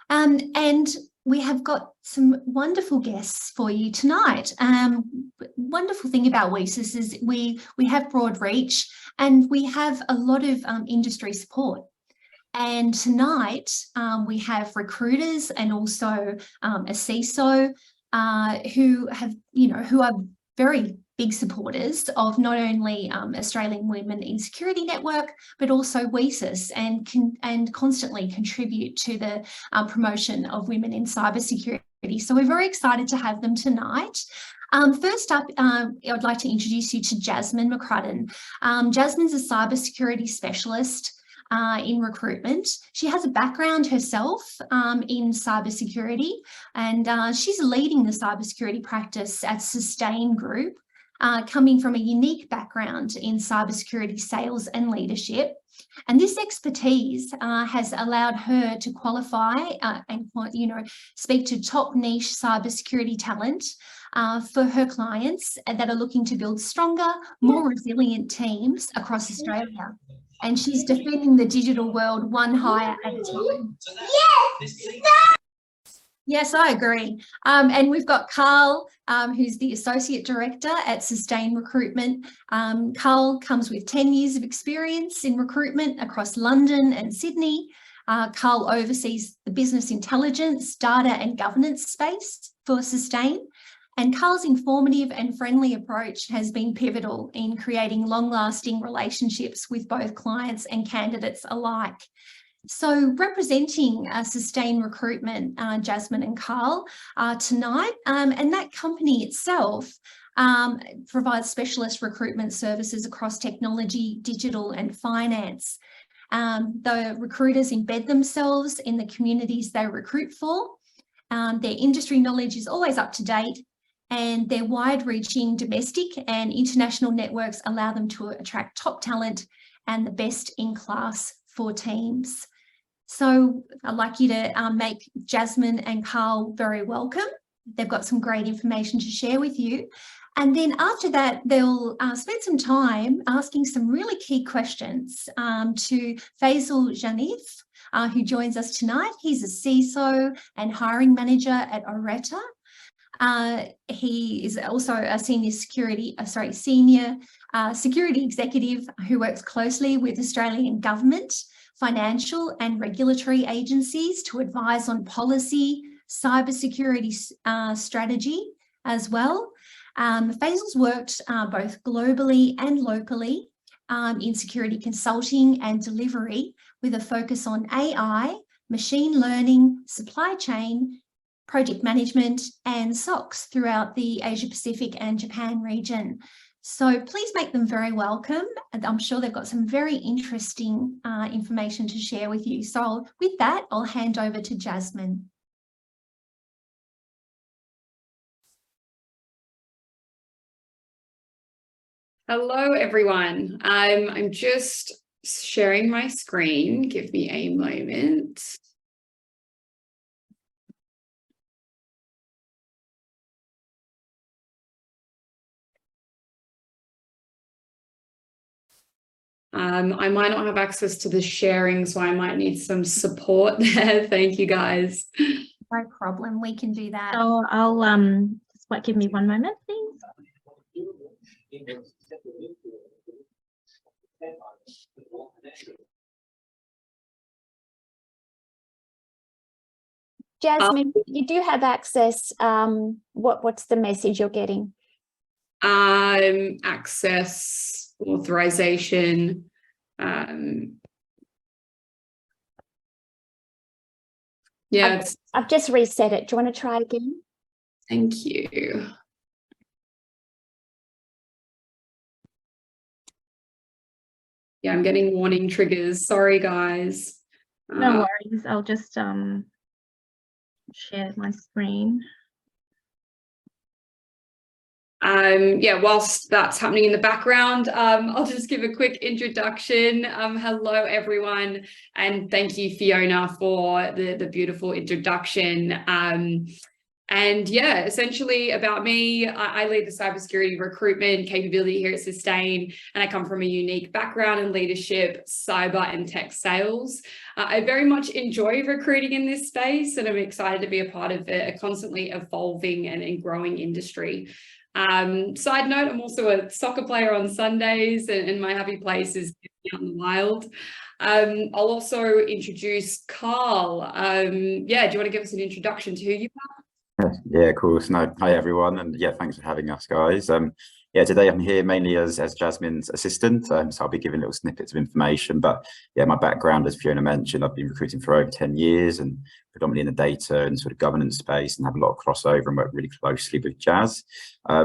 And we have got some wonderful guests for you tonight. Wonderful thing about WiCyS is we have broad reach and we have a lot of industry support. And tonight we have recruiters and also a CISO who are very big supporters of not only Australian Women in Security Network, but also WiCyS, and constantly contribute to the promotion of women in cybersecurity. So we're very excited to have them tonight. First up, I'd like to introduce you to Jasmine McCrudden. Jasmine's a cybersecurity specialist in recruitment. She has a background herself in cybersecurity, and she's leading the cybersecurity practice at Sustain Group, coming from a unique background in cybersecurity sales and leadership. And this expertise has allowed her to qualify and speak to top niche cybersecurity talent for her clients that are looking to build stronger, more resilient teams across Australia. And she's defending the digital world one hire at a time. Yes, I agree. And we've got Carl, who's the Associate Director at Sustain Recruitment. Carl comes with 10 years of experience in recruitment across London and Sydney. Carl oversees the business intelligence, data and governance space for Sustain. And Carl's informative and friendly approach has been pivotal in creating long-lasting relationships with both clients and candidates alike. So representing Sustain Recruitment, Jasmine and Carl tonight, and that company itself provides specialist recruitment services across technology, digital and finance. The recruiters embed themselves in the communities they recruit for. Their industry knowledge is always up to date, and their wide-reaching domestic and international networks allow them to attract top talent and the best in class for teams. So I'd like you to make Jasmine and Carl very welcome. They've got some great information to share with you. And then after that, they'll spend some time asking some really key questions to Faisal Janif, who joins us tonight. He's a CISO and hiring manager at Oretta. He is also a senior security executive who works closely with Australian government, financial and regulatory agencies to advise on policy, cybersecurity strategy as well. Faisal's worked both globally and locally in security consulting and delivery with a focus on AI, machine learning, supply chain, project management and SOCs throughout the Asia Pacific and Japan region. So please make them very welcome. And I'm sure they've got some very interesting information to share with you. So with that, I'll hand over to Jasmine. Hello, everyone. I'm just sharing my screen. Give me a moment. I might not have access to the sharing, so I might need some support there. Thank you, guys. No problem. We can do that. So I'll just give me one moment, please. Jasmine, you do have access. What's the message you're getting? Access, authorization. Yeah, I've just reset it. Do you want to try again? Thank you. Yeah, I'm getting warning triggers. Sorry, guys. No worries. I'll just share my screen. Yeah, whilst that's happening in the background, I'll just give a quick introduction. Hello, everyone, and thank you, Fiona, for the beautiful introduction. And yeah, essentially about me, I lead the cybersecurity recruitment capability here at Sustain, and I come from a unique background in leadership, cyber and tech sales. I very much enjoy recruiting in this space, and I'm excited to be a part of a constantly evolving and growing industry. Side note, I'm also a soccer player on Sundays, and my happy place is out in the wild. I'll also introduce Carl. Yeah, do you want to give us an introduction to who you are? Yeah, of course. No, hi everyone, and yeah, thanks for having us, guys. Yeah, today I'm here mainly as Jasmine's assistant, so I'll be giving little snippets of information. But yeah, my background, as Fiona mentioned, I've been recruiting for over 10 years, and predominantly in the data and sort of governance space, and have a lot of crossover and work really closely with Jazz.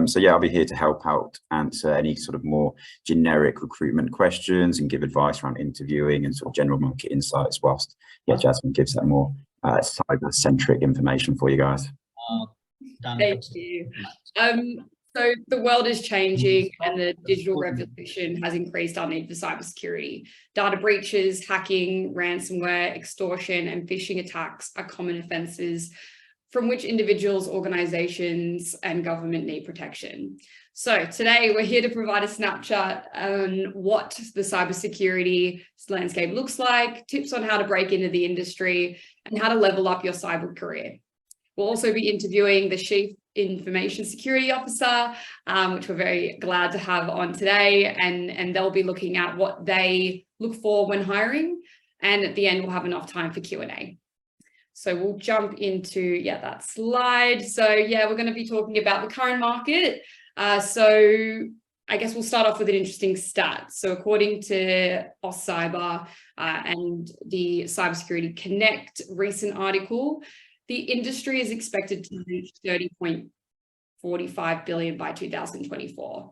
So yeah, I'll be here to help out answer any sort of more generic recruitment questions and give advice around interviewing and sort of general market insights, whilst yeah, Jasmine gives that more cyber-centric information for you guys. Thank you. So the world is changing, and the digital revolution has increased our need for cybersecurity. Data breaches, hacking, ransomware, extortion, and phishing attacks are common offences from which individuals, organisations, and government need protection. So today we're here to provide a snapshot on what the cybersecurity landscape looks like, tips on how to break into the industry, and how to level up your cyber career. We'll also be interviewing the Chief Information Security Officer, which we're very glad to have on today, and they'll be looking at what they look for when hiring, and at the end we'll have enough time for Q&A. So we'll jump into that slide. So yeah, we're going to be talking about the current market. So I guess we'll start off with an interesting stat. So according to AusCyber and the Cybersecurity Connect recent article, the industry is expected to reach 30.45 billion by 2024.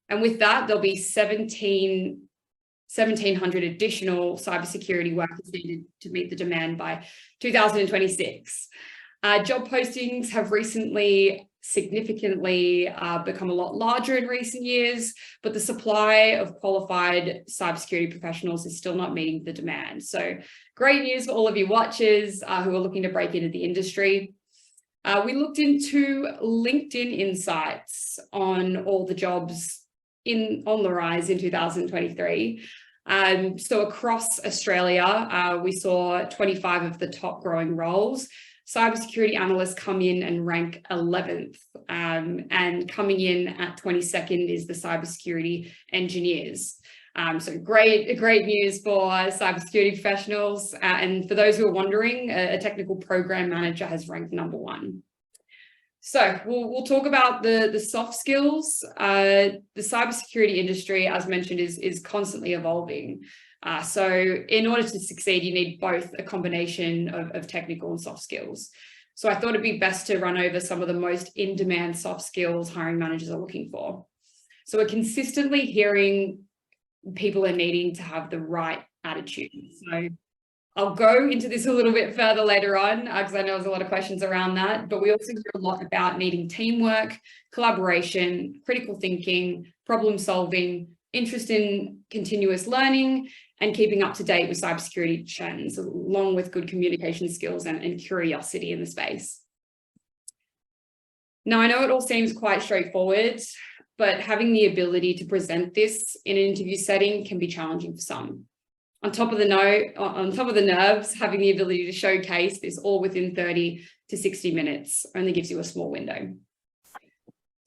And with that, there'll be 1,700 additional cybersecurity workers needed to meet the demand by 2026. Job postings have recently significantly become a lot larger in recent years, but the supply of qualified cybersecurity professionals is still not meeting the demand. So great news for all of you watchers who are looking to break into the industry. We looked into LinkedIn insights on all the jobs on the rise in 2023. So across Australia, we saw 25 of the top growing roles. Cybersecurity analysts come in and rank 11th, and coming in at 22nd is the cybersecurity engineers. So great news for cybersecurity professionals. And for those who are wondering, a technical program manager has ranked number 1. So we'll talk about the soft skills. The cybersecurity industry, as mentioned, is constantly evolving. So in order to succeed, you need both a combination of technical and soft skills. So I thought it'd be best to run over some of the most in-demand soft skills hiring managers are looking for. So we're consistently hearing people are needing to have the right attitude. So I'll go into this a little bit further later on, because I know there's a lot of questions around that, but we also hear a lot about needing teamwork, collaboration, critical thinking, problem solving, interest in continuous learning, and keeping up to date with cybersecurity trends, along with good communication skills and curiosity in the space. Now, I know it all seems quite straightforward, but having the ability to present this in an interview setting can be challenging for some. On top of the nerves, having the ability to showcase this all within 30 to 60 minutes only gives you a small window.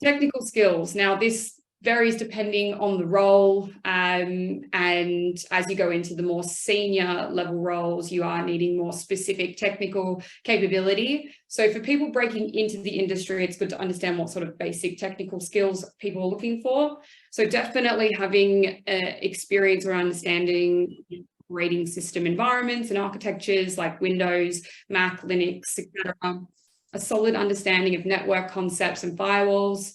Technical skills. Now, this varies depending on the role, and as you go into the more senior level roles, you are needing more specific technical capability. So for people breaking into the industry, it's good to understand what sort of basic technical skills people are looking for. So definitely having experience or understanding operating system environments and architectures like Windows, Mac, Linux, etc. A solid understanding of network concepts and firewalls,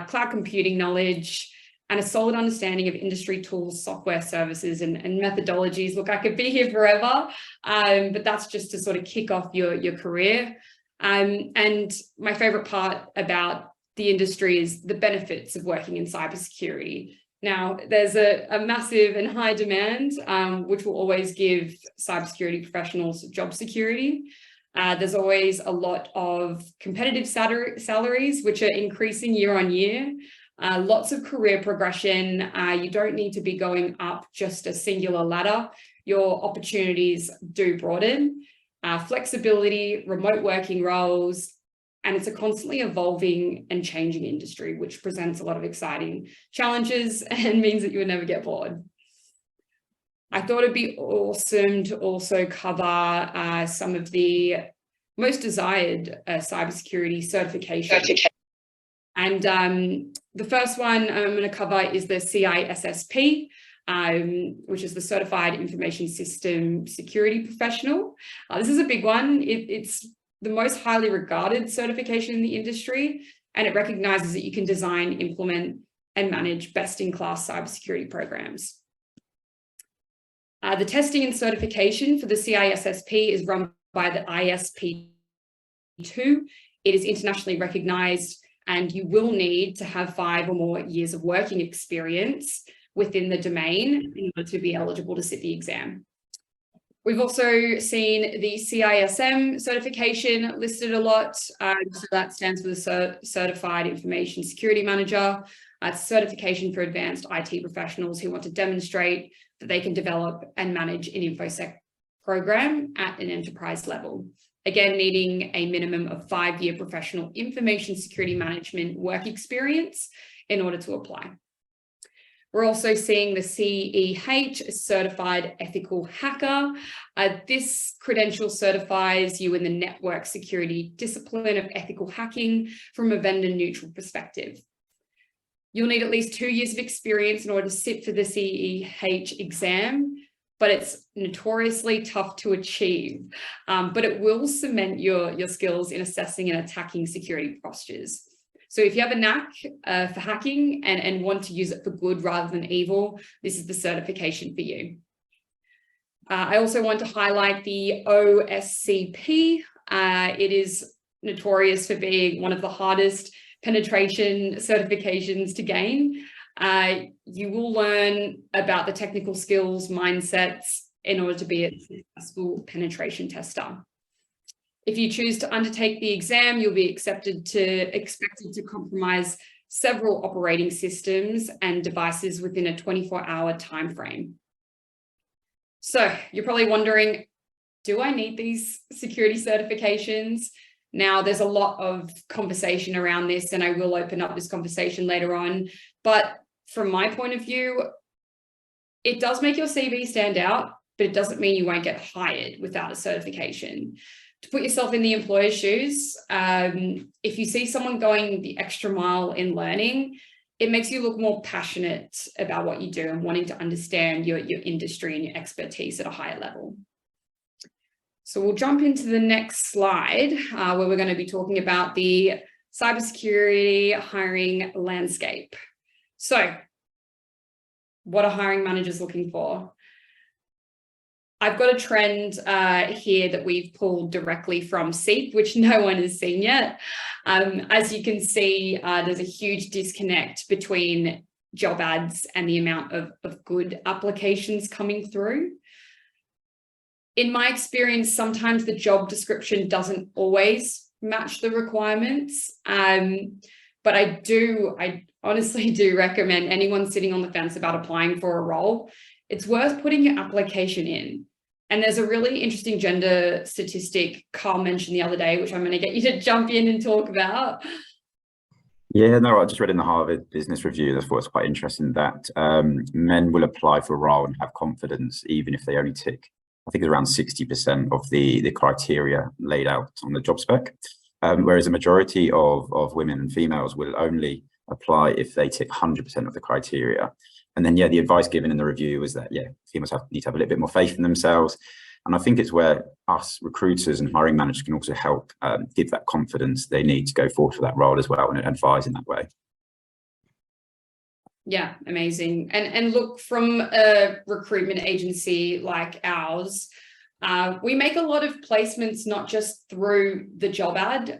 cloud computing knowledge, and a solid understanding of industry tools, software services, and methodologies. Look, I could be here forever, but that's just to sort of kick off your career. And my favorite part about the industry is the benefits of working in cybersecurity. Now, there's a massive and high demand, which will always give cybersecurity professionals job security. There's always a lot of competitive salaries, which are increasing year on year. Lots of career progression. You don't need to be going up just a singular ladder. Your opportunities do broaden. Flexibility, remote working roles, and it's a constantly evolving and changing industry, which presents a lot of exciting challenges and means that you would never get bored. I thought it'd be awesome to also cover some of the most desired cybersecurity certifications. And the first one I'm going to cover is the CISSP, which is the Certified Information System Security Professional. This is a big one. It's the most highly regarded certification in the industry, and it recognizes that you can design, implement, and manage best-in-class cybersecurity programs. The testing and certification for the CISSP is run by the ISP2. It is internationally recognized, and you will need to have 5 or more years of working experience within the domain in order to be eligible to sit the exam. We've also seen the CISM certification listed a lot. So that stands for the Certified Information Security Manager. It's a certification for advanced IT professionals who want to demonstrate that they can develop and manage an InfoSec program at an enterprise level. Again, needing a minimum of 5-year professional information security management work experience in order to apply. We're also seeing the CEH, Certified Ethical Hacker. This credential certifies you in the network security discipline of ethical hacking from a vendor-neutral perspective. You'll need at least 2 years of experience in order to sit for the CEH exam, but it's notoriously tough to achieve. But it will cement your skills in assessing and attacking security postures. So if you have a knack for hacking and want to use it for good rather than evil, this is the certification for you. I also want to highlight the OSCP. It is notorious for being one of the hardest penetration certifications to gain. You will learn about the technical skills, mindsets in order to be a successful penetration tester. If you choose to undertake the exam, you'll be expected to compromise several operating systems and devices within a 24-hour time frame. So you're probably wondering, do I need these security certifications? Now, there's a lot of conversation around this, and I will open up this conversation later on. But from my point of view, it does make your CV stand out, but it doesn't mean you won't get hired without a certification. To put yourself in the employer's shoes, if you see someone going the extra mile in learning, it makes you look more passionate about what you do and wanting to understand your industry and your expertise at a higher level. So we'll jump into the next slide, where we're going to be talking about the cybersecurity hiring landscape. So what are hiring managers looking for? I've got a trend here that we've pulled directly from Seek, which no one has seen yet. As you can see, there's a huge disconnect between job ads and the amount of good applications coming through. In my experience, sometimes the job description doesn't always match the requirements. But I honestly do recommend anyone sitting on the fence about applying for a role, it's worth putting your application in. And there's a really interesting gender statistic Carl mentioned the other day, which I'm going to get you to jump in and talk about. Yeah, no, I just read in the Harvard Business Review, that's what's quite interesting, that men will apply for a role and have confidence even if they only tick, I think it's around 60% of the criteria laid out on the job spec. Whereas a majority of women and females will only apply if they tick 100% of the criteria. And then, yeah, the advice given in the review was that, yeah, females need to have a little bit more faith in themselves. And I think it's where us recruiters and hiring managers can also help give that confidence they need to go forward for that role as well and advise in that way. Yeah, amazing. And look, from a recruitment agency like ours, we make a lot of placements, not just through the job ad.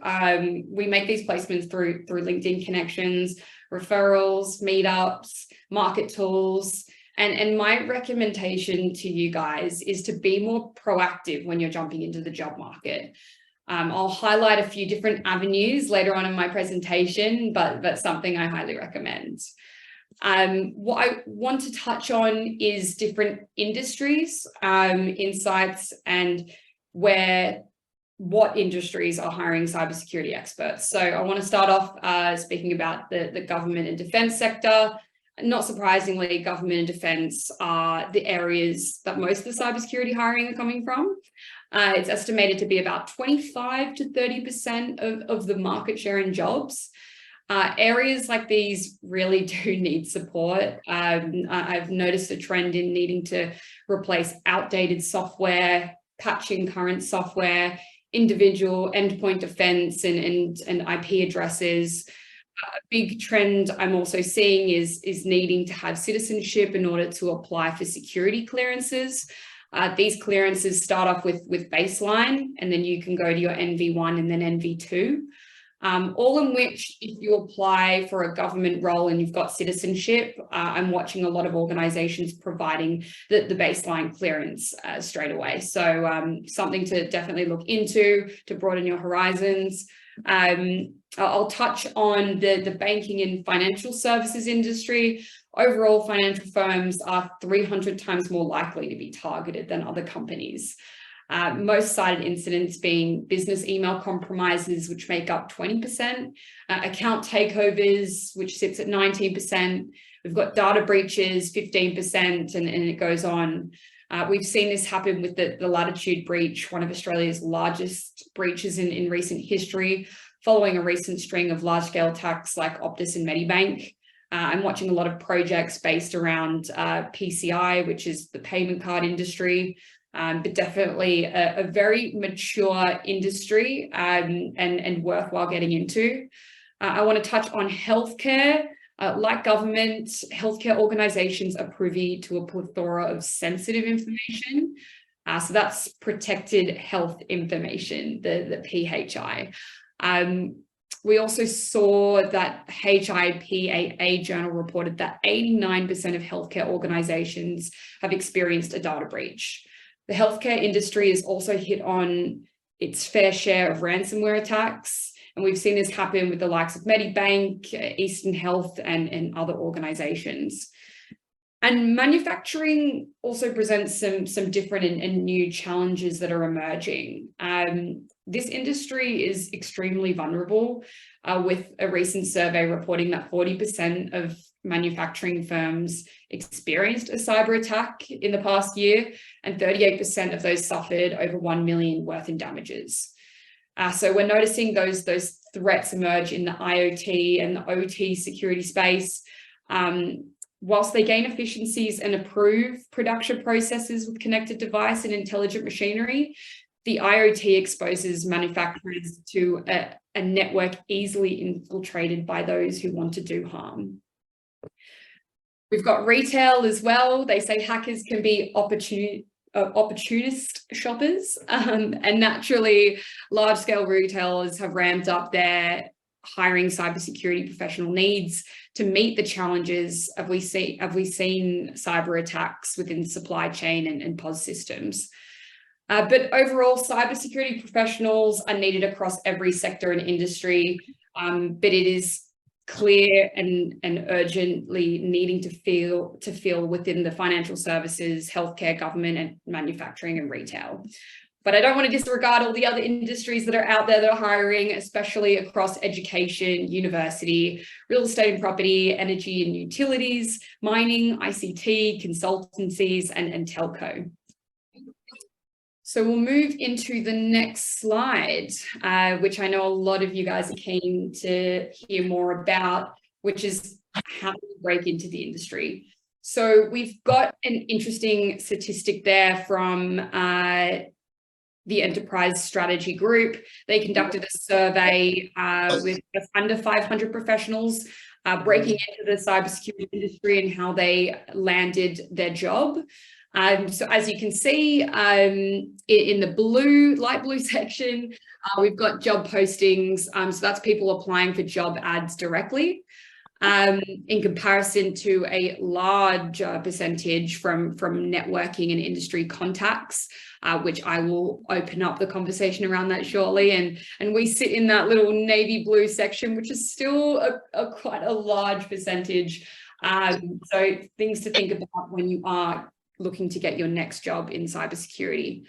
We make these placements through LinkedIn connections, referrals, meetups, market tools. And my recommendation to you guys is to be more proactive when you're jumping into the job market. I'll highlight a few different avenues later on in my presentation, but something I highly recommend. What I want to touch on is different industries, insights, and what industries are hiring cybersecurity experts. So I want to start off speaking about the government and defense sector. Not surprisingly, government and defense are the areas that most of the cybersecurity hiring are coming from. It's estimated to be about 25 to 30% of the market share in jobs. Areas like these really do need support. I've noticed a trend in needing to replace outdated software, patching current software, individual endpoint defense and IP addresses. A big trend I'm also seeing is needing to have citizenship in order to apply for security clearances. These clearances start off with baseline, and then you can go to your NV1 and then NV2. All in which, if you apply for a government role and you've got citizenship, I'm watching a lot of organizations providing the baseline clearance straight away. So something to definitely look into to broaden your horizons. I'll touch on the banking and financial services industry. Overall, financial firms are 300 times more likely to be targeted than other companies. Most cited incidents being business email compromises, which make up 20%, account takeovers, which sits at 19%. We've got data breaches, 15%, and it goes on. We've seen this happen with the Latitude breach, one of Australia's largest breaches in recent history, following a recent string of large-scale attacks like Optus and Medibank. I'm watching a lot of projects based around PCI, which is the payment card industry, but definitely a very mature industry and worthwhile getting into. I want to touch on healthcare. Like government, healthcare organizations are privy to a plethora of sensitive information. So that's protected health information, the PHI. We also saw that HIPAA journal reported that 89% of healthcare organizations have experienced a data breach. The healthcare industry is also hit on its fair share of ransomware attacks. And we've seen this happen with the likes of Medibank, Eastern Health, and other organizations. And manufacturing also presents some different and new challenges that are emerging. This industry is extremely vulnerable, with a recent survey reporting that 40% of manufacturing firms experienced a cyber attack in the past year, and 38% of those suffered over 1 million worth in damages. So we're noticing those threats emerge in the IoT and the OT security space. Whilst they gain efficiencies and improve production processes with connected device and intelligent machinery, the IoT exposes manufacturers to a network easily infiltrated by those who want to do harm. We've got retail as well. They say hackers can be opportunist shoppers, and naturally large-scale retailers have ramped up their hiring cybersecurity professional needs to meet the challenges have we seen cyber attacks within supply chain and POS systems. But overall, cybersecurity professionals are needed across every sector and industry, but it is clear and urgently needing to fill within the financial services, healthcare, government, and manufacturing and retail. But I don't want to disregard all the other industries that are out there that are hiring, especially across education, university, real estate and property, energy and utilities, mining, ICT, consultancies, and telco. So we'll move into the next slide, which I know a lot of you guys are keen to hear more about, which is how to break into the industry. So we've got an interesting statistic there from the Enterprise Strategy Group. They conducted a survey with just under 500 professionals breaking into the cybersecurity industry and how they landed their job. So as you can see, in the light blue section, we've got job postings. So that's people applying for job ads directly. in comparison to a large percentage from networking and industry contacts, which I will open up the conversation around that shortly. And we sit in that little navy blue section, which is still quite a large percentage. So things to think about when you are looking to get your next job in cybersecurity.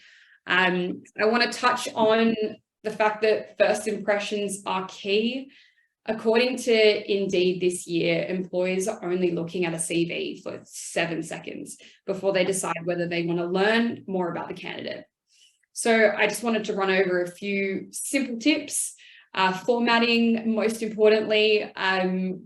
I want to touch on the fact that first impressions are key. According to Indeed this year, employers are only looking at a CV for 7 seconds before they decide whether they want to learn more about the candidate. So I just wanted to run over a few simple tips. Formatting, most importantly,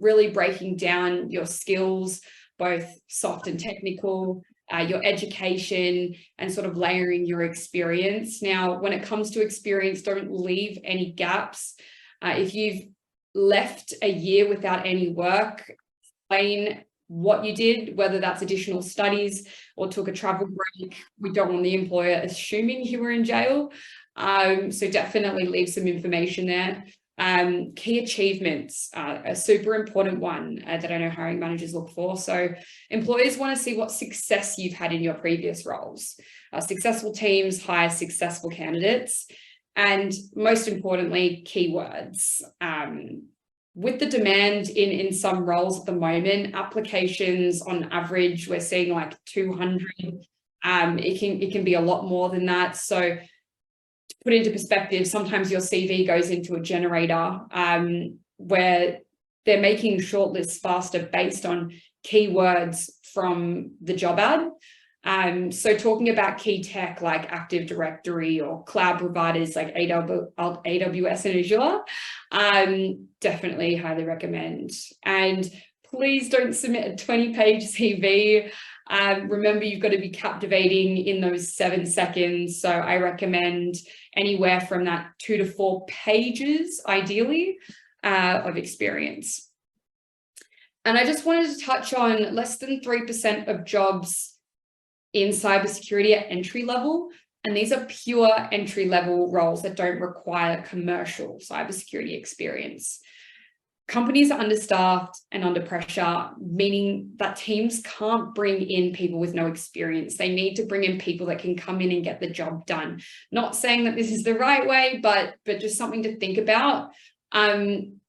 really breaking down your skills, both soft and technical, your education, and sort of layering your experience. Now, when it comes to experience, don't leave any gaps. If you've left a year without any work, explain what you did, whether that's additional studies or took a travel break. We don't want the employer assuming you were in jail. So definitely leave some information there. Key achievements, a super important one that I know hiring managers look for. So employers want to see what success you've had in your previous roles. Successful teams hire successful candidates. And most importantly, keywords. With the demand in some roles at the moment, applications on average, we're seeing like 200. It can be a lot more than that. So to put into perspective, sometimes your CV goes into a generator where they're making shortlists faster based on keywords from the job ad. So talking about key tech like Active Directory or cloud providers like AWS and Azure, definitely highly recommend. And please don't submit a 20-page CV. Remember, you've got to be captivating in those 7 seconds. So I recommend anywhere from that 2 to 4 pages, ideally, of experience. And I just wanted to touch on less than 3% of jobs in cybersecurity at entry level. And these are pure entry level roles that don't require commercial cybersecurity experience. Companies are understaffed and under pressure, meaning that teams can't bring in people with no experience. They need to bring in people that can come in and get the job done. Not saying that this is the right way, but just something to think about. And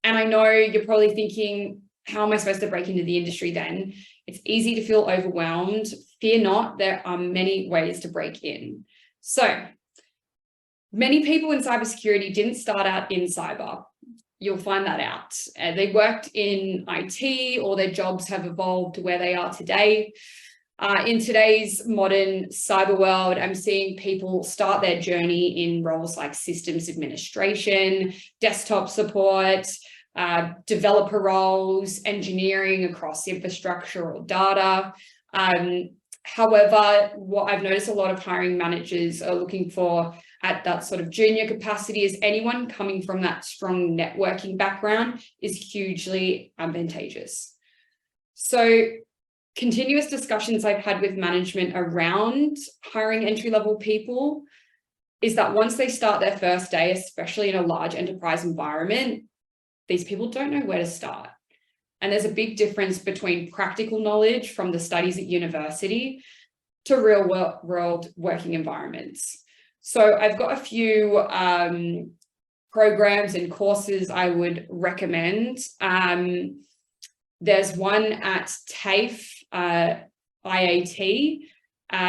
I know you're probably thinking, how am I supposed to break into the industry then? It's easy to feel overwhelmed. Fear not, there are many ways to break in. So many people in cybersecurity didn't start out in cyber. You'll find that out. They worked in IT, or their jobs have evolved to where they are today. In today's modern cyber world, I'm seeing people start their journey in roles like systems administration, desktop support, developer roles, engineering across infrastructure or data. However, what I've noticed a lot of hiring managers are looking for at that sort of junior capacity is anyone coming from that strong networking background is hugely advantageous. So continuous discussions I've had with management around hiring entry-level people is that once they start their first day, especially in a large enterprise environment, these people don't know where to start. And there's a big difference between practical knowledge from the studies at university to real world working environments. So I've got a few programs and courses I would recommend. There's one at TAFE, IAT.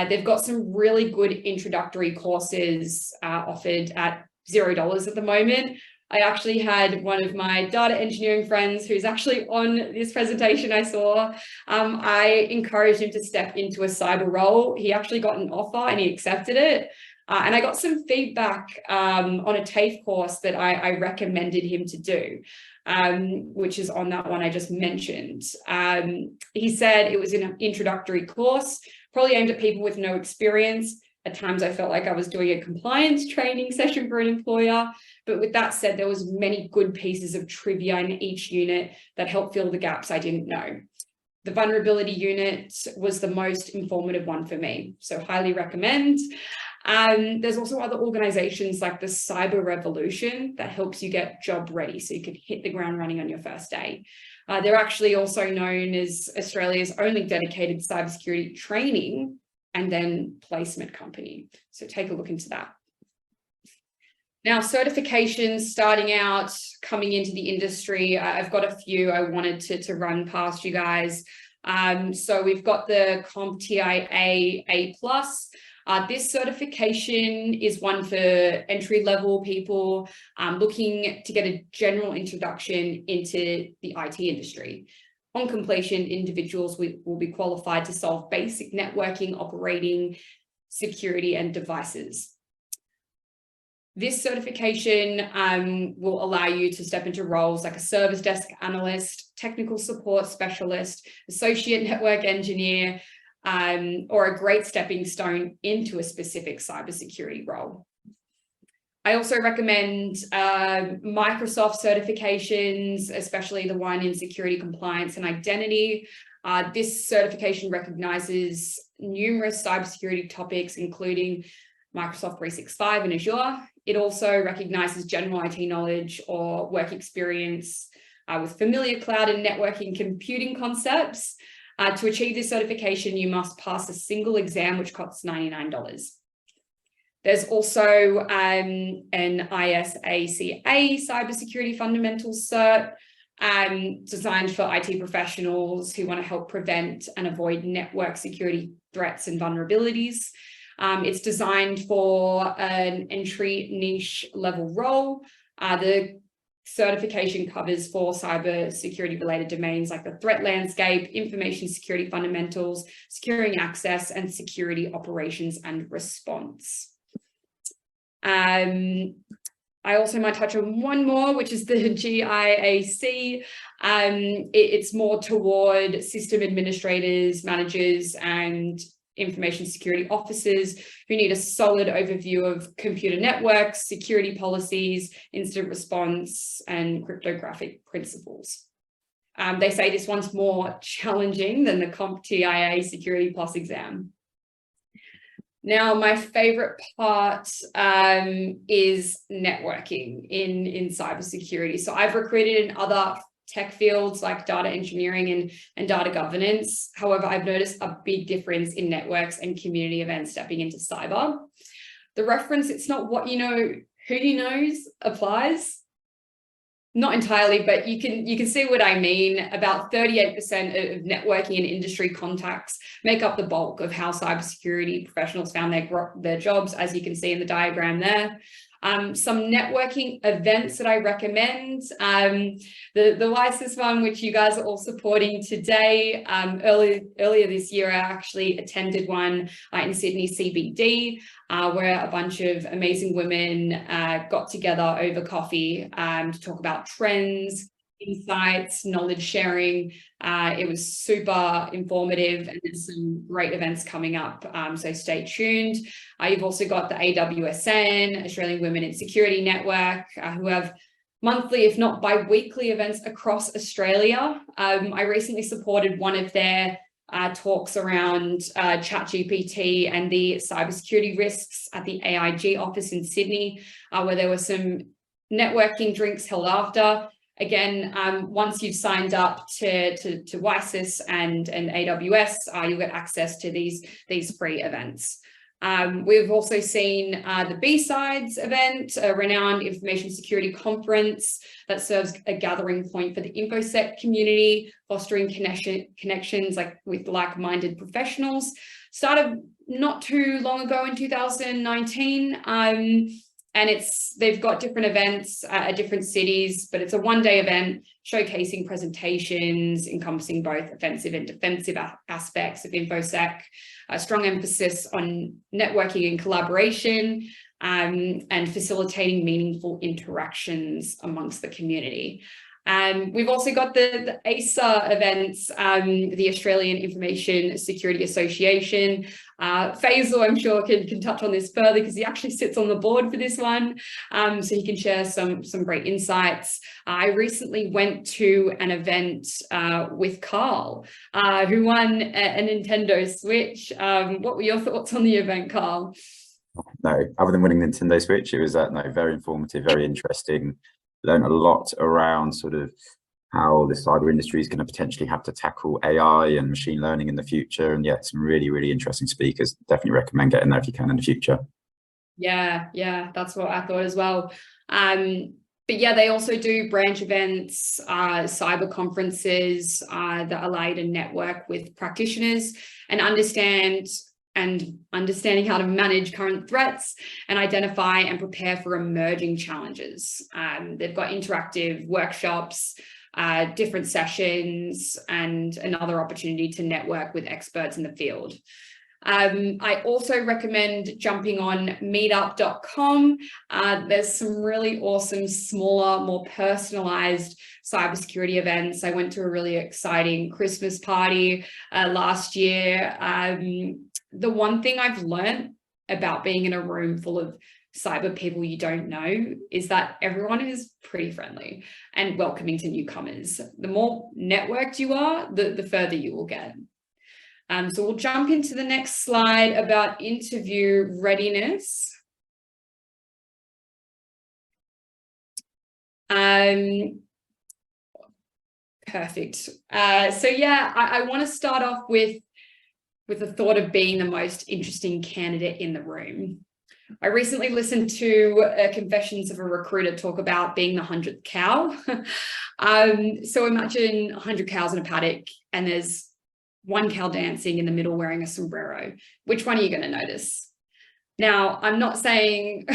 They've got some really good introductory courses offered at $0 at the moment. I actually had one of my data engineering friends who's actually on this presentation I saw. I encouraged him to step into a cyber role. He actually got an offer and he accepted it. And I got some feedback on a TAFE course that I recommended him to do, which is on that one I just mentioned. He said it was an introductory course, probably aimed at people with no experience. At times I felt like I was doing a compliance training session for an employer. But with that said, there was many good pieces of trivia in each unit that helped fill the gaps I didn't know. The vulnerability unit was the most informative one for me, so highly recommend. There's also other organizations like the Cyber Revolution that helps you get job ready so you can hit the ground running on your first day. They're actually also known as Australia's only dedicated cybersecurity training and then placement company. So take a look into that. Now, certifications starting out, coming into the industry, I've got a few I wanted to run past you guys. So we've got the CompTIA A+. This certification is one for entry-level people looking to get a general introduction into the IT industry. On completion, individuals will be qualified to solve basic networking, operating, security, and devices. This certification will allow you to step into roles like a service desk analyst, technical support specialist, associate network engineer, or a great stepping stone into a specific cybersecurity role. I also recommend Microsoft certifications, especially the one in security, compliance, and identity. This certification recognizes numerous cybersecurity topics, including Microsoft 365 and Azure. It also recognizes general IT knowledge or work experience with familiar cloud and networking computing concepts. To achieve this certification, you must pass a single exam, which costs $99. There's also an ISACA Cybersecurity Fundamentals Cert designed for IT professionals who want to help prevent and avoid network security threats and vulnerabilities. It's designed for an entry niche level role. The certification covers 4 cybersecurity related domains like the threat landscape, information security fundamentals, securing access, and security operations and response. I also might touch on one more, which is the GIAC. It's more toward system administrators, managers, and information security officers who need a solid overview of computer networks, security policies, incident response, and cryptographic principles. They say this one's more challenging than the CompTIA Security Plus exam. Now, my favorite part is networking in cybersecurity. So I've recruited in other tech fields like data engineering and data governance. However, I've noticed a big difference in networks and community events stepping into cyber. The reference, it's not what you know, who you knows applies. Not entirely, but you can see what I mean. About 38% of networking and industry contacts make up the bulk of how cybersecurity professionals found their jobs, as you can see in the diagram there. Some networking events that I recommend, the WiCyS one, which you guys are all supporting today. Earlier this year, I actually attended one in Sydney CBD, where a bunch of amazing women got together over coffee to talk about trends, insights, knowledge sharing. It was super informative, and there's some great events coming up, so stay tuned. You've also got the AWSN, Australian Women in Security Network, who have monthly, if not bi-weekly events across Australia. I recently supported one of their talks around ChatGPT and the cybersecurity risks at the AIG office in Sydney, where there were some networking drinks held after. Again, once you've signed up to WiCyS and AWS, you'll get access to these free events. We've also seen the B-Sides event, a renowned information security conference that serves a gathering point for the InfoSec community, fostering connections with like-minded professionals. Started not too long ago in 2019. And they've got different events at different cities, but it's a one-day event showcasing presentations encompassing both offensive and defensive aspects of InfoSec, a strong emphasis on networking and collaboration, and facilitating meaningful interactions amongst the community. We've also got the ASA events, the Australian Information Security Association. Faisal, I'm sure, can touch on this further because he actually sits on the board for this one, so he can share some great insights. I recently went to an event with Carl, who won a Nintendo Switch. What were your thoughts on the event, Carl? No, other than winning the Nintendo Switch, it was no, very informative, very interesting. Learned a lot around sort of how the cyber industry is going to potentially have to tackle AI and machine learning in the future. And yeah, some really, really interesting speakers. Definitely recommend getting there if you can in the future. Yeah, that's what I thought as well. But yeah, they also do branch events, cyber conferences that allow you to network with practitioners and understanding how to manage current threats and identify and prepare for emerging challenges. They've got interactive workshops, different sessions, and another opportunity to network with experts in the field. I also recommend jumping on meetup.com. There's some really awesome, smaller, more personalized cybersecurity events. I went to a really exciting Christmas party last year. The one thing I've learned about being in a room full of cyber people you don't know is that everyone is pretty friendly and welcoming to newcomers. The more networked you are, the further you will get. So we'll jump into the next slide about interview readiness. Perfect. So yeah, I want to start off with the thought of being the most interesting candidate in the room. I recently listened to Confessions of a Recruiter talk about being the 100th cow. So imagine 100 cows in a paddock and there's one cow dancing in the middle wearing a sombrero. Which one are you going to notice? Now, I'm not saying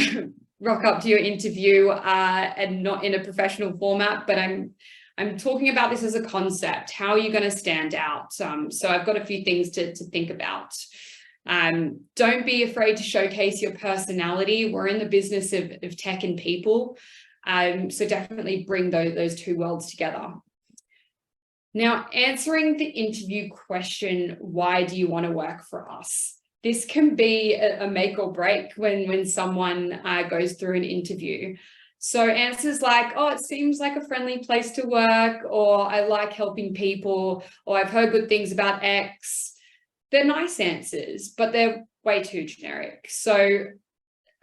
rock up to your interview and not in a professional format, but I'm talking about this as a concept. How are you going to stand out? So I've got a few things to think about. Don't be afraid to showcase your personality. We're in the business of tech and people. So definitely bring those two worlds together. Now, answering the interview question, why do you want to work for us? This can be a make or break when someone goes through an interview. So answers like, oh, it seems like a friendly place to work, or I like helping people, or I've heard good things about X. They're nice answers, but they're way too generic. So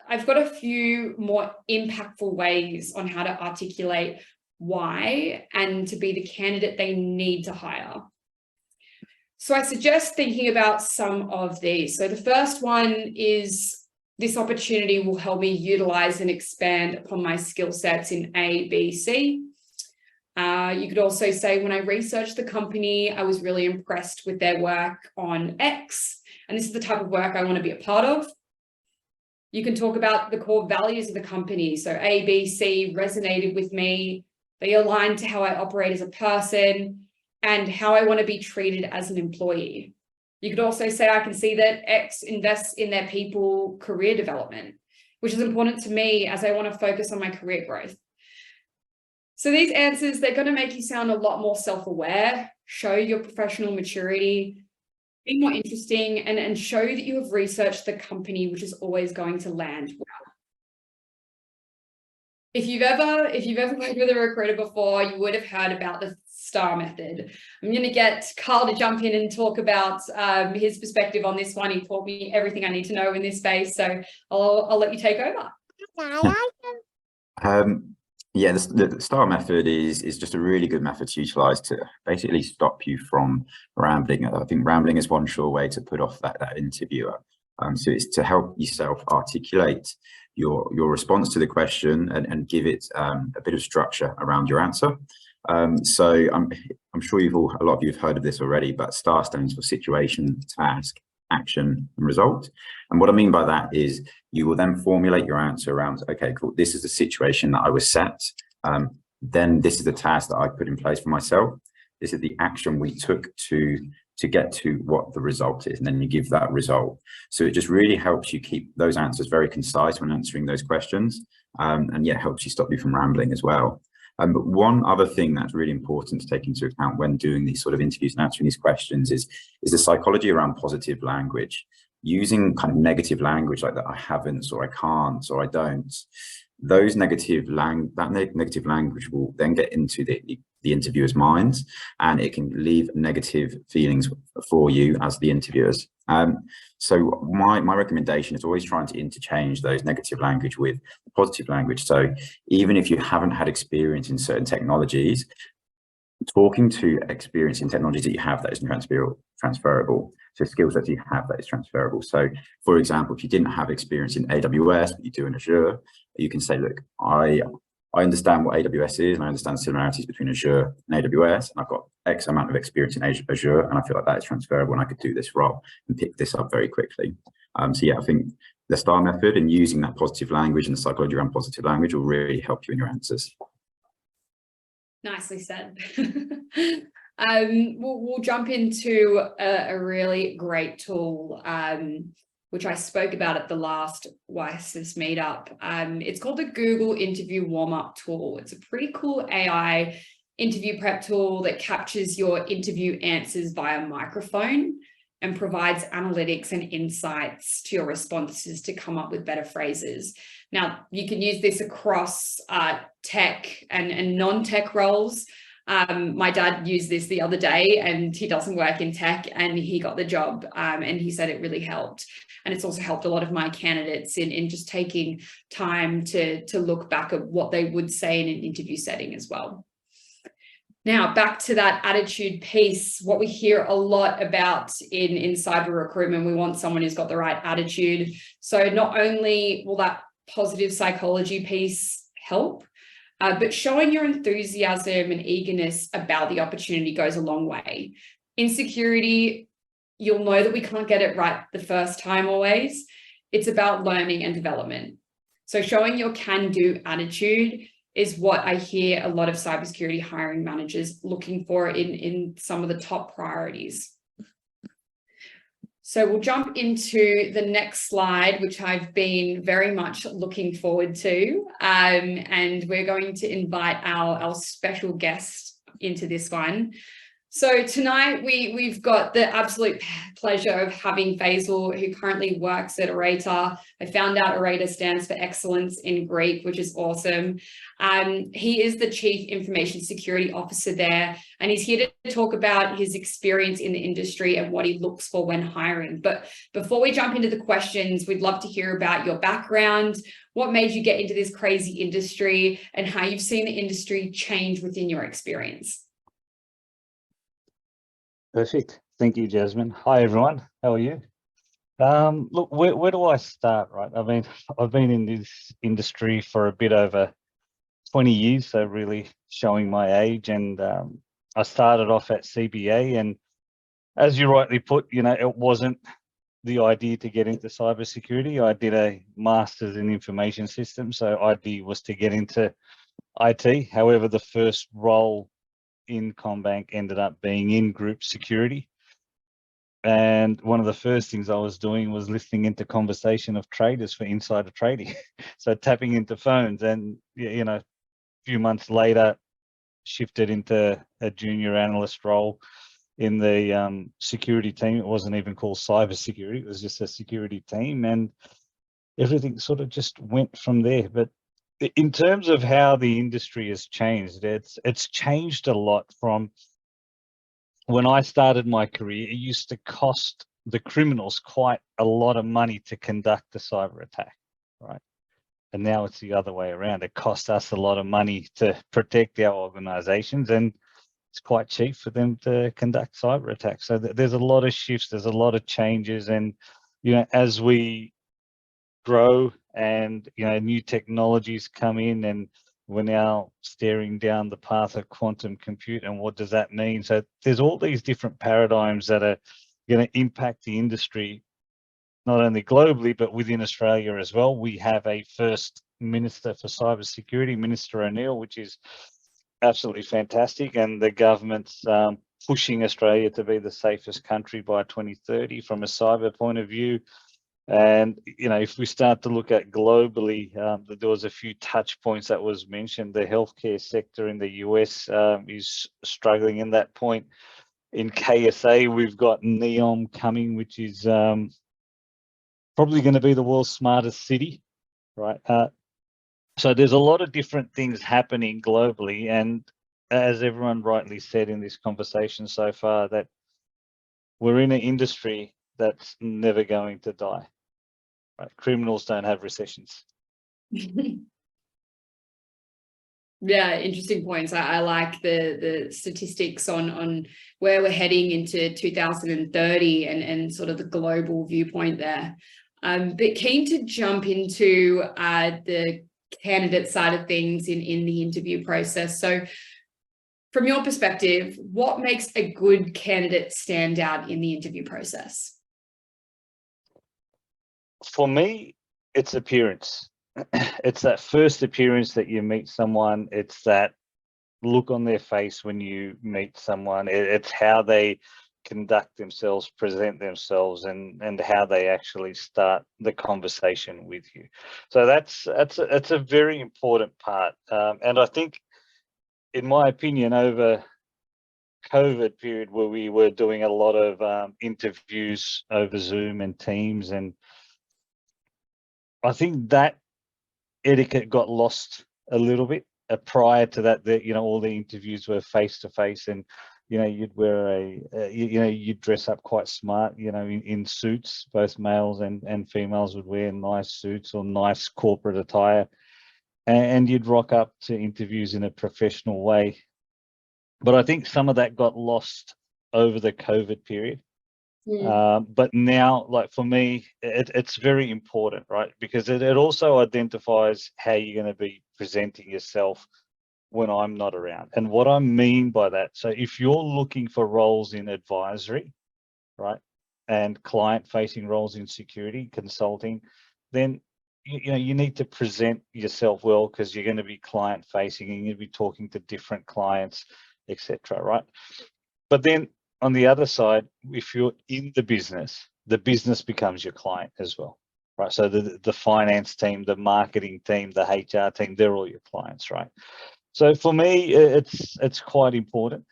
I've got a few more impactful ways on how to articulate why and to be the candidate they need to hire. So I suggest thinking about some of these. So the first one is, this opportunity will help me utilize and expand upon my skill sets in A, B, C. You could also say, when I researched the company, I was really impressed with their work on X, and this is the type of work I want to be a part of. You can talk about the core values of the company. So A, B, C resonated with me. They align to how I operate as a person and how I want to be treated as an employee. You could also say, I can see that X invests in their people career development, which is important to me as I want to focus on my career growth. So these answers, they're going to make you sound a lot more self-aware, show your professional maturity, be more interesting, and show that you have researched the company, which is always going to land well. If you've ever worked with a recruiter before, you would have heard about the STAR method. I'm going to get Carl to jump in and talk about his perspective on this one. He taught me everything I need to know in this space, so I'll let you take over. Yeah, the STAR method is just a really good method to utilize to basically stop you from rambling. I think rambling is one sure way to put off that interviewer. So it's to help yourself articulate your response to the question and give it a bit of structure around your answer. So I'm sure a lot of you have heard of this already, but STAR stands for situation, task, action, and result. And what I mean by that is you will then formulate your answer around, okay, cool, this is the situation that I was set. Then this is the task that I put in place for myself. This is the action we took to get to what the result is, and then you give that result. So it just really helps you keep those answers very concise when answering those questions, and yeah, helps you stop you from rambling as well. But one other thing that's really important to take into account when doing these sort of interviews and answering these questions is the psychology around positive language. Using kind of negative language like that, I haven't, or I can't, or I don't. Those negative language will then get into the interviewer's minds, and it can leave negative feelings for you as the interviewers. So my recommendation is always trying to interchange those negative language with positive language. So even if you haven't had experience in certain technologies, talking to experience in technologies that you have that is transferable. So skills that you have that is transferable. So for example, if you didn't have experience in AWS, but you do in Azure, you can say, look, I understand what AWS is, and I understand similarities between Azure and AWS, and I've got X amount of experience in Azure, and I feel like that is transferable, and I could do this role and pick this up very quickly. So yeah, I think the STAR method and using that positive language and the psychology around positive language will really help you in your answers. Nicely said. We'll jump into a really great tool, which I spoke about at the last WiCyS meetup. It's called the Google Interview Warm-Up Tool. It's a pretty cool AI interview prep tool that captures your interview answers via microphone and provides analytics and insights to your responses to come up with better phrases. Now, you can use this across tech and non-tech roles. My dad used this the other day, and he doesn't work in tech, and he got the job, and he said it really helped. And it's also helped a lot of my candidates in just taking time to look back at what they would say in an interview setting as well. Now, back to that attitude piece, what we hear a lot about in cyber recruitment, we want someone who's got the right attitude. So not only will that positive psychology piece help, but showing your enthusiasm and eagerness about the opportunity goes a long way. In security, you'll know that we can't get it right the first time always. It's about learning and development. So showing your can-do attitude is what I hear a lot of cybersecurity hiring managers looking for in some of the top priorities. So we'll jump into the next slide, which I've been very much looking forward to. And we're going to invite our special guest into this one. So tonight we've got the absolute pleasure of having Faisal, who currently works at Orator. I found out Orator stands for excellence in Greek, which is awesome. He is the Chief Information Security Officer there, and he's here to talk about his experience in the industry and what he looks for when hiring. But before we jump into the questions, we'd love to hear about your background, what made you get into this crazy industry, and how you've seen the industry change within your experience. Perfect. Thank you, Jasmine. Hi, everyone. How are you? Look, where do I start, right? I mean, I've been in this industry for a bit over 20 years, so really showing my age. And I started off at CBA, and as you rightly put, you know, it wasn't the idea to get into cybersecurity. I did a master's in information systems, so idea was to get into IT. However, the first role in CommBank ended up being in group security, and one of the first things I was doing was listening into conversation of traders for insider trading. So tapping into phones, and you know, a few months later shifted into a junior analyst role in the security team. It wasn't even called cybersecurity, it was just a security team, and everything sort of just went from there. But in terms of how the industry has changed, it's changed a lot from when I started my career. It used to cost the criminals quite a lot of money to conduct a cyber attack, right? And now it's the other way around. It costs us a lot of money to protect our organizations, and it's quite cheap for them to conduct cyber attacks. So there's a lot of shifts, there's a lot of changes, and you know, as we grow and you know, new technologies come in, and we're now staring down the path of quantum compute, and what does that mean? So there's all these different paradigms that are going to impact the industry, not only globally but within Australia as well. We have a first minister for cybersecurity, Minister O'Neill, which is absolutely fantastic, and the government's pushing Australia to be the safest country by 2030 from a cyber point of view. And you know, if we start to look at globally, there was a few touch points that was mentioned. The healthcare sector in the US is struggling in that point. In KSA, we've got NEOM coming, which is probably going to be the world's smartest city, right? So there's a lot of different things happening globally, and as everyone rightly said in this conversation so far, that we're in an industry that's never going to die. Right? Criminals don't have recessions. Yeah, interesting points. I like the statistics on where we're heading into 2030 and sort of the global viewpoint there. But keen to jump into the candidate side of things in the interview process. So from your perspective, what makes a good candidate stand out in the interview process? For me, it's appearance. It's that first appearance that you meet someone. It's that look on their face when you meet someone. It's how they conduct themselves, present themselves, and how they actually start the conversation with you. So that's a very important part. And I think, in my opinion, over COVID period where we were doing a lot of interviews over Zoom and Teams, and I think that etiquette got lost a little bit. Prior to that, all the interviews were face to face, and you'd wear you'd dress up quite smart, in suits. Both males and females would wear nice suits or nice corporate attire, and you'd rock up to interviews in a professional way. But I think some of that got lost over the COVID period. But now, like for me, it's very important, right? Because it also identifies how you're going to be presenting yourself when I'm not around. And what I mean by that, so if you're looking for roles in advisory, right, and client-facing roles in security consulting, then you need to present yourself well, because you're going to be client-facing and you're going to be talking to different clients, etc. Right? But then on the other side, if you're in the business becomes your client as well, right? So the finance team, the marketing team, the HR team, they're all your clients, right? So for me, it's quite important,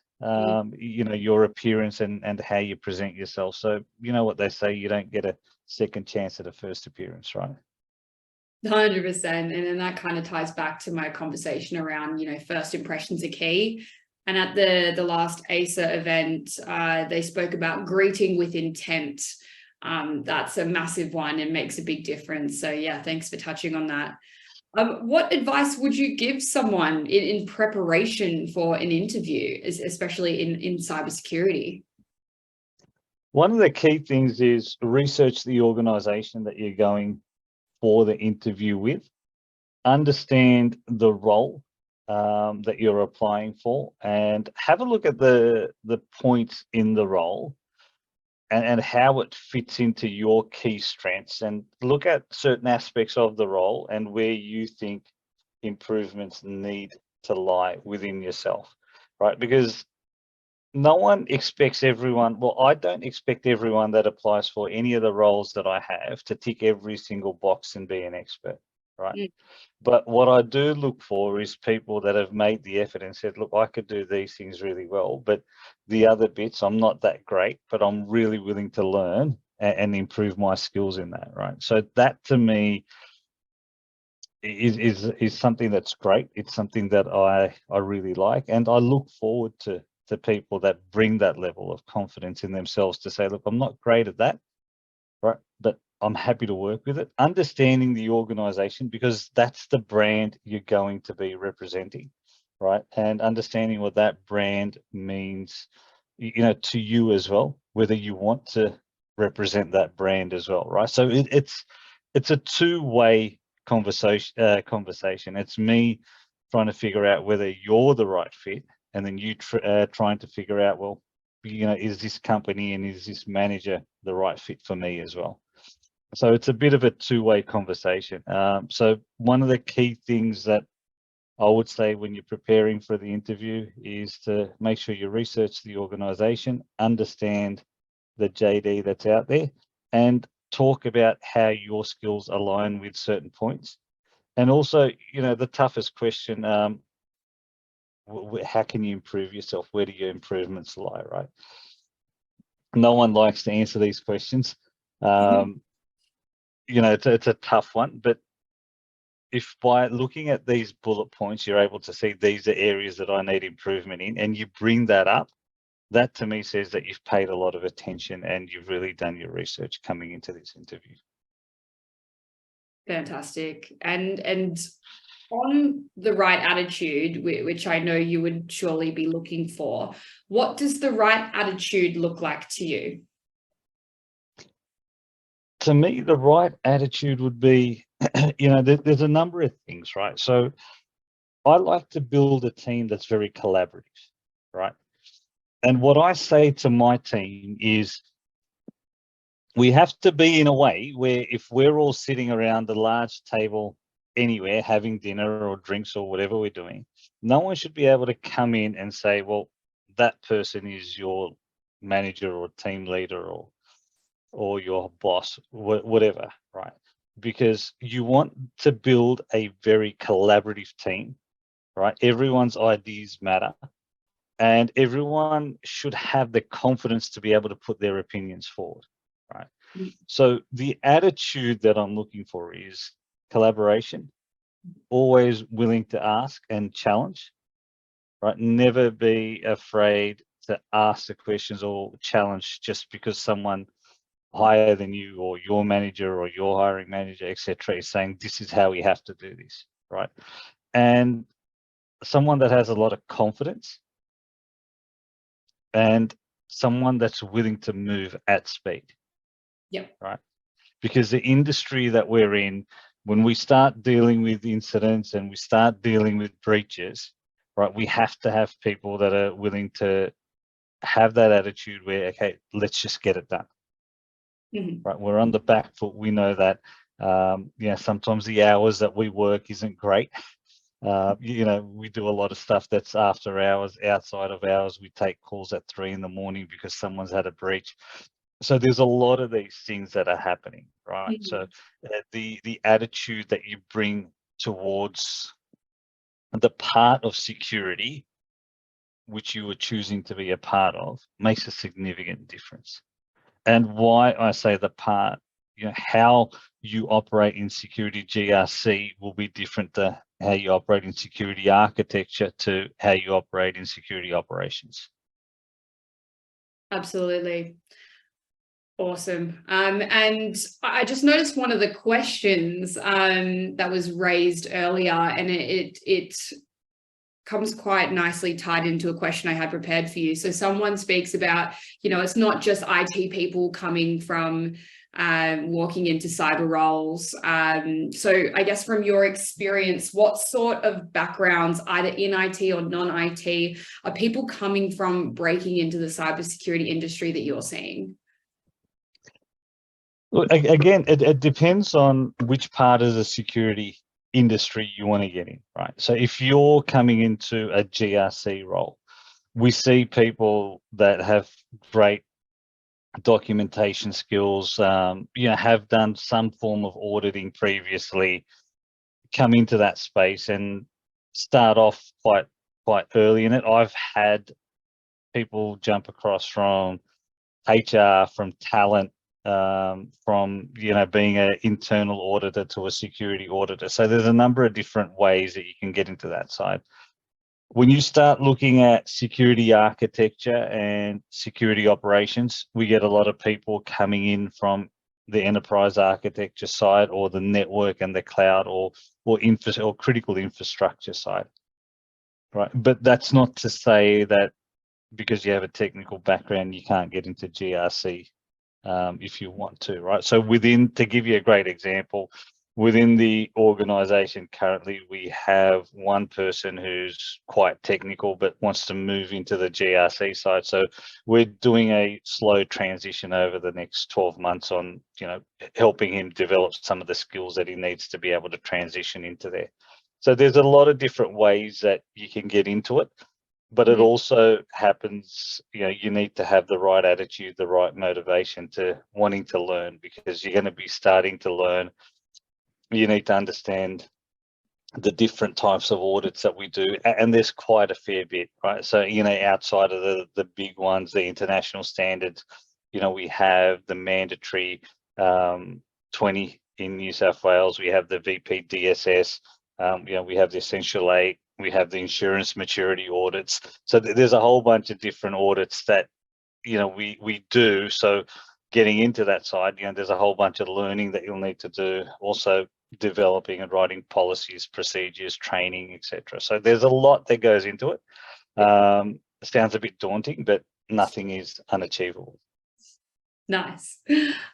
your appearance and how you present yourself. So you know what they say, you don't get a second chance at a first appearance, right? 100%. And then that kind of ties back to my conversation around, first impressions are key. And at the last ASA event, they spoke about greeting with intent. That's a massive one and makes a big difference. So yeah, thanks for touching on that. What advice would you give someone in preparation for an interview, especially in cybersecurity? One of the key things is research the organization that you're going for the interview with, understand the role that you're applying for, and have a look at the points in the role and how it fits into your key strengths, and look at certain aspects of the role and where you think improvements need to lie within yourself, right? Because no one expects everyone, well, I don't expect everyone that applies for any of the roles that I have to tick every single box and be an expert, right? But what I do look for is people that have made the effort and said, look, I could do these things really well, but the other bits, I'm not that great, but I'm really willing to learn and improve my skills in that, right? So that to me is something that's great. It's something that I really like, and I look forward to people that bring that level of confidence in themselves to say, look, I'm not great at that, right? But I'm happy to work with it. Understanding the organization, because that's the brand you're going to be representing, right? And understanding what that brand means, to you as well, whether you want to represent that brand as well, right? So it's a two-way conversation. It's me trying to figure out whether you're the right fit, and then you trying to figure out, well, is this company and is this manager the right fit for me as well? So it's a bit of a two-way conversation. So one of the key things that I would say when you're preparing for the interview is to make sure you research the organization, understand the JD that's out there, and talk about how your skills align with certain points. And also, the toughest question, how can you improve yourself? Where do your improvements lie, right? No one likes to answer these questions. It's a tough one, but if by looking at these bullet points, you're able to see these are areas that I need improvement in, and you bring that up, that to me says that you've paid a lot of attention and you've really done your research coming into this interview. Fantastic. And on the right attitude, which I know you would surely be looking for, what does the right attitude look like to you? To me, the right attitude would be, you know, there's a number of things, right? So I like to build a team that's very collaborative, right? And what I say to my team is, we have to be in a way where if we're all sitting around a large table anywhere having dinner or drinks or whatever we're doing, no one should be able to come in and say, well, that person is your manager or team leader or your boss, whatever, right? Because you want to build a very collaborative team, right? Everyone's ideas matter, and everyone should have the confidence to be able to put their opinions forward, right? So the attitude that I'm looking for is collaboration, always willing to ask and challenge, right? Never be afraid to ask the questions or challenge just because someone higher than you or your manager or your hiring manager, etc., is saying this is how we have to do this, right? And someone that has a lot of confidence and someone that's willing to move at speed. Yep. Right. Because the industry that we're in, when we start dealing with incidents and we start dealing with breaches, right, we have to have people that are willing to have that attitude where, okay, let's just get it done. Mm-hmm. Right. We're on the back foot. We know that, you know, sometimes the hours that we work isn't great. You know, we do a lot of stuff that's after hours, outside of hours. We take calls at 3 in the morning because someone's had a breach. So there's a lot of these things that are happening, right? Mm-hmm. So the attitude that you bring towards the part of security which you are choosing to be a part of makes a significant difference. And why I say the part, you know, how you operate in security GRC will be different to how you operate in security architecture to how you operate in security operations. Absolutely. Awesome. And I just noticed one of the questions that was raised earlier, and it comes quite nicely tied into a question I had prepared for you. So someone speaks about, you know, it's not just IT people coming from walking into cyber roles. So I guess from your experience, what sort of backgrounds, either in IT or non-IT, are people coming from breaking into the cybersecurity industry that you're seeing? Well, again, it depends on which part of the security industry you want to get in, right? So if you're coming into a GRC role, we see people that have great documentation skills, you know, have done some form of auditing previously, come into that space and start off quite early in it. I've had people jump across from HR, from talent, from, you know, being an internal auditor to a security auditor. So there's a number of different ways that you can get into that side. When you start looking at security architecture and security operations, we get a lot of people coming in from the enterprise architecture side or the network and the cloud or critical infrastructure side, right? But that's not to say that because you have a technical background, you can't get into GRC if you want to, right? So to give you a great example, within the organization currently, we have one person who's quite technical but wants to move into the GRC side. So we're doing a slow transition over the next 12 months on, you know, helping him develop some of the skills that he needs to be able to transition into there. So there's a lot of different ways that you can get into it. But it also happens, you know, you need to have the right attitude, the right motivation to wanting to learn, because you're going to be starting to learn. You need to understand the different types of audits that we do, and there's quite a fair bit, right? So, you know, outside of the big ones, the international standards, you know, we have the mandatory 20 in New South Wales, we have the VP DSS, you know, we have the Essential 8, We have the insurance maturity audits. So there's a whole bunch of different audits that, you know, we do. So getting into that side, you know, there's a whole bunch of learning that you'll need to do. Also developing and writing policies, procedures, training, etc. So there's a lot that goes into it. It sounds a bit daunting, but nothing is unachievable. Nice.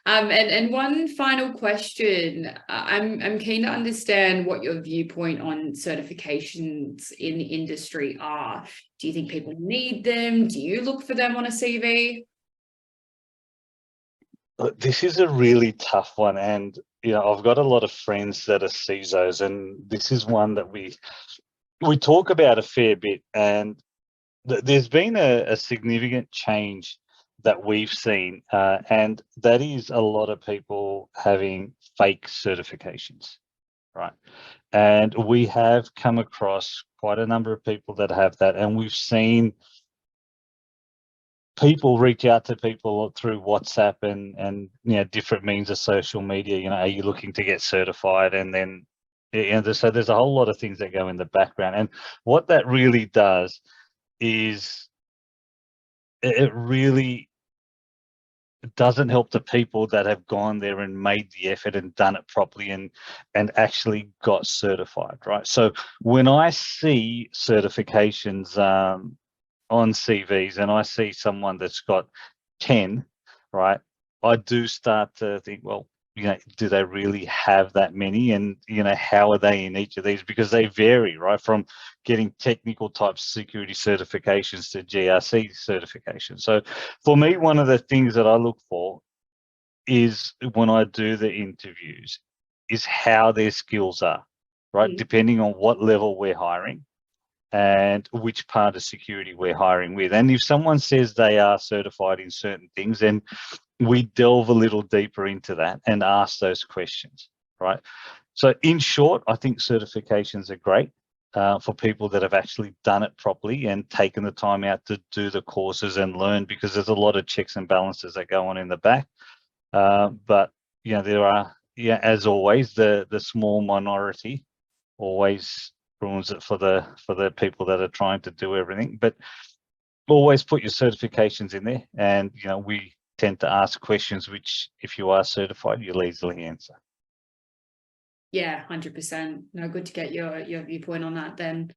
And one final question. I'm keen to understand what your viewpoint on certifications in the industry are. Do you think people need them? Do you look for them on a CV? This is a really tough one, and you know, I've got a lot of friends that are CISOs, and this is one that we talk about a fair bit. And there's been a significant change that we've seen, and that is a lot of people having fake certifications, right? And we have come across quite a number of people that have that, and we've seen people reach out to people through WhatsApp and you know, different means of social media. You know, are you looking to get certified? And then, you know, so there's a whole lot of things that go in the background. And what that really does is it really doesn't help the people that have gone there and made the effort and done it properly and actually got certified, right? So when I see certifications on CVs and I see someone that's got 10, right, I do start to think, well, you know, do they really have that many? And, you know, how are they in each of these? Because they vary, right, from getting technical type security certifications to GRC certifications. So for me, one of the things that I look for is when I do the interviews is how their skills are, right, depending on what level we're hiring and which part of security we're hiring with. And if someone says they are certified in certain things, then we delve a little deeper into that and ask those questions, right? So in short, I think certifications are great for people that have actually done it properly and taken the time out to do the courses and learn, because there's a lot of checks and balances that go on in the back. But, you know, there are, yeah, as always, the small minority always ruins it for the people that are trying to do everything. But always put your certifications in there, and you know, we tend to ask questions which, if you are certified, you'll easily answer. Yeah, 100%. No, good to get your viewpoint on that then.